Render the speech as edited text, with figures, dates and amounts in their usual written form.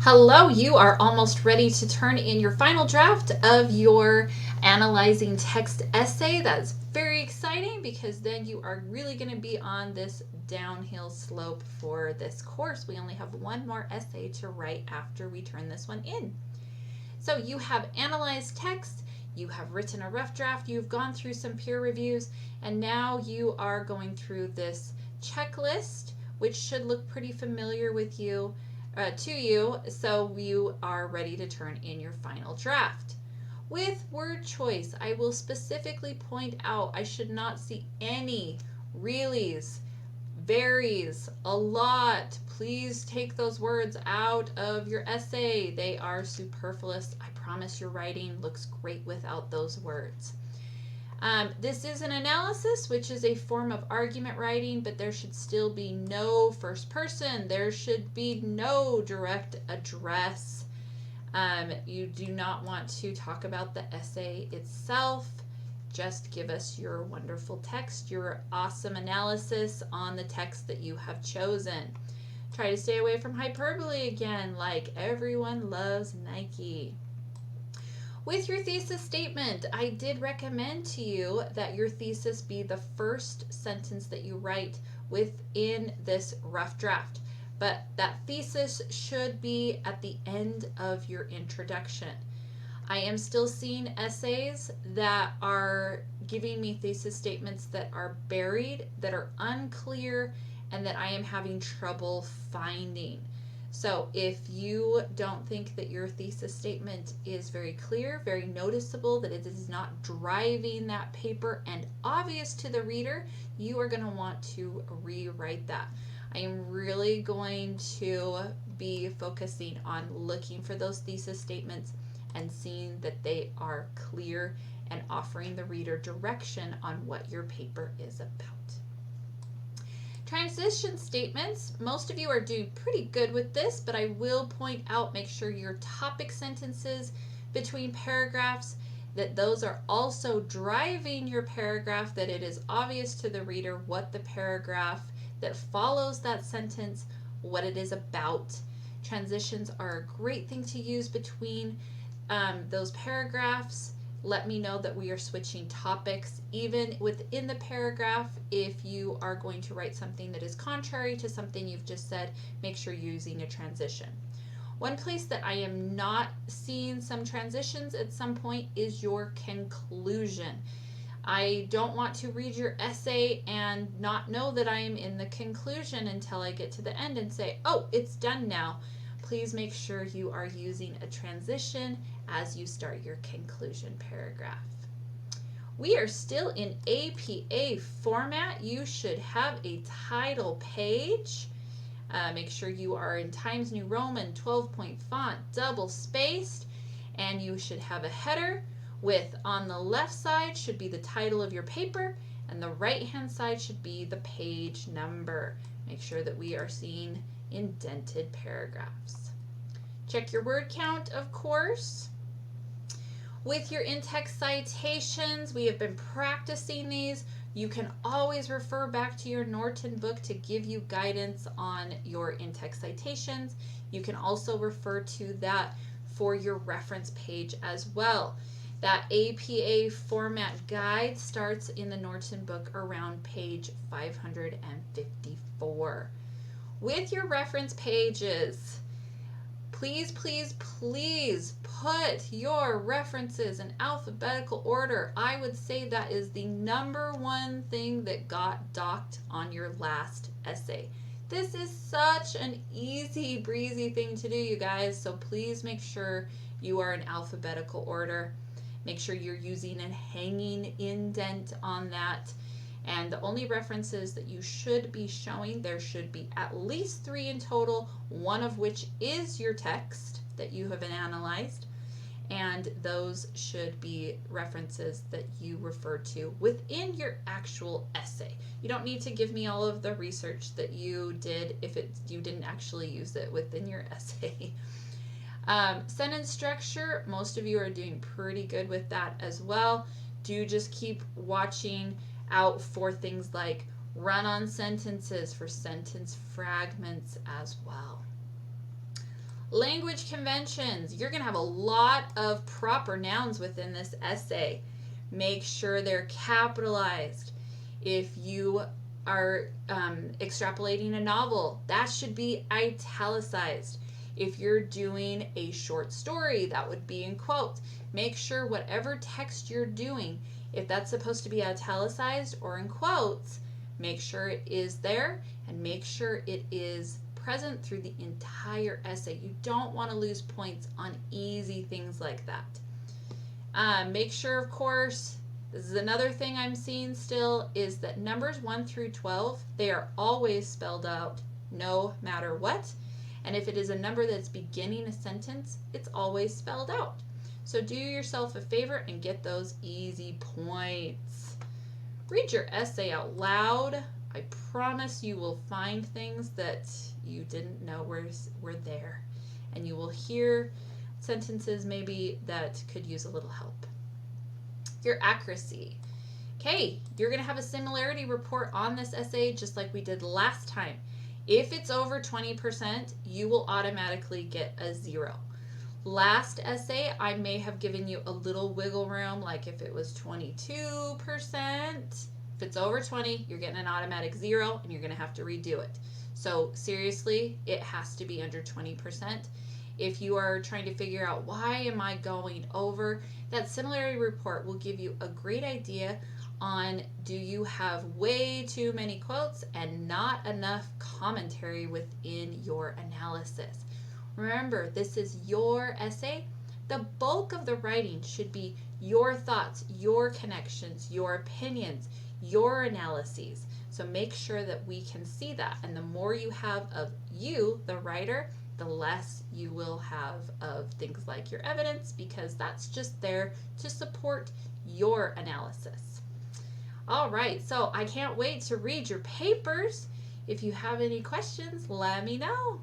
Hello, you are almost ready to turn in your final draft of your analyzing text essay. That's very exciting because then you are really going to be on this downhill slope for this course. We only have one more essay to write after we turn this one in. So you have analyzed text, you have written a rough draft, you've gone through some peer reviews, and now you are going through this checklist, which should look pretty familiar with you to you, so you are ready to turn in your final draft. With word choice, I will specifically point out I should not see any reallys, varies, a lot. Please take those words out of your essay. They are superfluous. I promise your writing looks great without those words. This is an analysis, which is a form of argument writing, but there should still be no first person. There should be no direct address. You do not want to talk about the essay itself. Just give us your wonderful text, your awesome analysis on the text that you have chosen. Try to stay away from hyperbole again, like everyone loves Nike. With your thesis statement, I did recommend to you that your thesis be the first sentence that you write within this rough draft. But that thesis should be at the end of your introduction. I am still seeing essays that are giving me thesis statements that are buried, that are unclear, and that I am having trouble finding. So if you don't think that your thesis statement is very clear, very noticeable, that it is not driving that paper and obvious to the reader, you are going to want to rewrite that. I am really going to be focusing on looking for those thesis statements and seeing that they are clear and offering the reader direction on what your paper is about. Transition statements, most of you are doing pretty good with this, but I will point out, make sure your topic sentences between paragraphs, that those are also driving your paragraph, that it is obvious to the reader what the paragraph that follows that sentence, what it is about. Transitions are a great thing to use between those paragraphs. Let me know that we are switching topics. Even within the paragraph, if you are going to write something that is contrary to something you've just said, make sure you're using a transition. One place that I am not seeing some transitions at some point is your conclusion. I don't want to read your essay and not know that I am in the conclusion until I get to the end and say, oh, it's done now. Please make sure you are using a transition as you start your conclusion paragraph. We are still in APA format. You should have a title page. Make sure you are in Times New Roman 12-point font, double spaced, and you should have a header with, on the left side should be the title of your paper, and the right hand side should be the page number. Make sure that we are seeing indented paragraphs. Check your word count, of course. With your in-text citations, we have been practicing these. You can always refer back to your Norton book to give you guidance on your in-text citations. You can also refer to that for your reference page as well. That APA format guide starts in the Norton book around page 554. With your reference pages, please, please, please put your references in alphabetical order. I would say that is the number one thing that got docked on your last essay. This is such an easy breezy thing to do, you guys, so please make sure you are in alphabetical order. Make sure you're using a hanging indent on that. And the only references that you should be showing, there should be at least 3 in total, one of which is your text that you have analyzed, and those should be references that you refer to within your actual essay. You don't need to give me all of the research that you did if you didn't actually use it within your essay. Sentence structure, most of you are doing pretty good with that as well. Do just keep watching out for things like run-on sentences, for sentence fragments as well. Language conventions. You're going to have a lot of proper nouns within this essay. Make sure they're capitalized. If you are extrapolating a novel, that should be italicized. If you're doing a short story, that would be in quotes. Make sure whatever text you're doing, if that's supposed to be italicized or in quotes, make sure it is there and make sure it is present through the entire essay. You don't want to lose points on easy things like that. Make sure, of course, this is another thing I'm seeing still, is that numbers 1 through 12, they are always spelled out no matter what. And if it is a number that's beginning a sentence, it's always spelled out. So do yourself a favor and get those easy points. Read your essay out loud. I promise you will find things that you didn't know were there. And you will hear sentences maybe that could use a little help. Your accuracy. Okay, you're going to have a similarity report on this essay just like we did last time. If it's over 20%, you will automatically get a 0. Last essay, I may have given you a little wiggle room, like if it was 22%. If it's over 20, you're getting an automatic 0 and you're going to have to redo it. So seriously, it has to be under 20%. If you are trying to figure out why am I going over, that similarity report will give you a great idea on, do you have way too many quotes and not enough commentary within your analysis. Remember, this is your essay. The bulk of the writing should be your thoughts, your connections, your opinions, your analyses. So make sure that we can see that. And the more you have of you, the writer, the less you will have of things like your evidence, because that's just there to support your analysis. All right, so I can't wait to read your papers. If you have any questions, let me know.